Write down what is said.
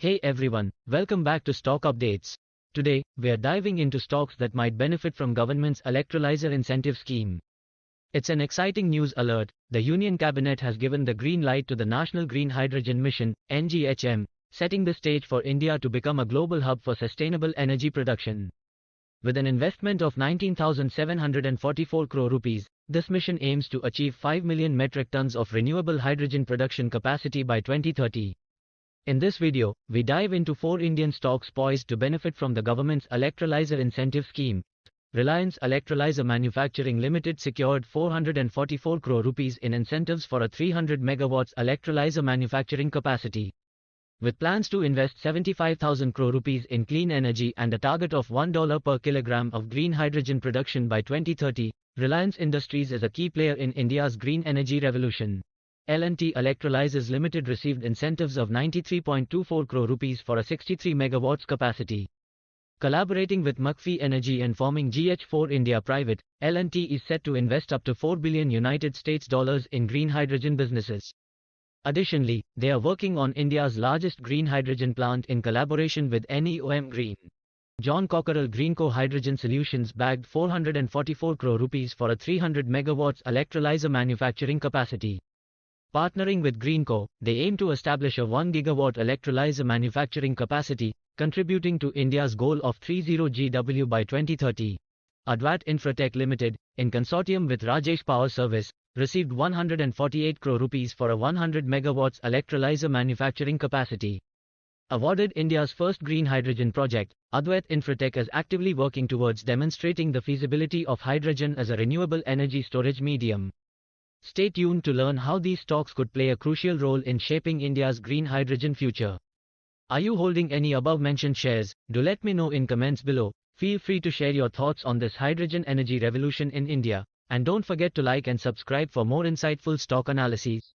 Hey everyone, welcome back to Stock Updates. Today, we are diving into stocks that might benefit from government's Electrolyser Incentive Scheme. It's an exciting news alert. The Union Cabinet has given the green light to the National Green Hydrogen Mission, NGHM, setting the stage for India to become a global hub for sustainable energy production. With an investment of 19,744 crore rupees, this mission aims to achieve 5 million metric tons of renewable hydrogen production capacity by 2030. In this video, we dive into 4 Indian stocks poised to benefit from the government's Electrolyser Incentive Scheme. Reliance Electrolyser Manufacturing Ltd secured 444 crore rupees in incentives for a 300 megawatts electrolyzer manufacturing capacity. With plans to invest 75,000 crore rupees in clean energy and a target of $1 per kilogram of green hydrogen production by 2030, Reliance Industries is a key player in India's green energy revolution. L&T Electrolysers Ltd received incentives of 93.24 crore rupees for a 63 megawatts capacity. Collaborating with McPhy Energy and forming NGH4 India Private, L&T is set to invest up to $4 billion United States dollars in green hydrogen businesses. Additionally, they are working on India's largest green hydrogen plant in collaboration with NEOM Green. John Cockerell Greenco Hydrogen Solutions bagged 444 crore rupees for a 300 megawatts electrolyzer manufacturing capacity. Partnering with Greenco, they aim to establish a 1 gigawatt electrolyzer manufacturing capacity, contributing to India's goal of 30 GW by 2030. Advat Infratech Ltd, in consortium with Rajesh Power Service, received 148 crore rupees for a 100 megawatts electrolyzer manufacturing capacity. Awarded India's first green hydrogen project, Advat Infratech is actively working towards demonstrating the feasibility of hydrogen as a renewable energy storage medium. Stay tuned to learn how these stocks could play a crucial role in shaping India's green hydrogen future. Are you holding any above-mentioned shares? Do let me know in comments below. Feel free to share your thoughts on this hydrogen energy revolution in India. And don't forget to like and subscribe for more insightful stock analyses.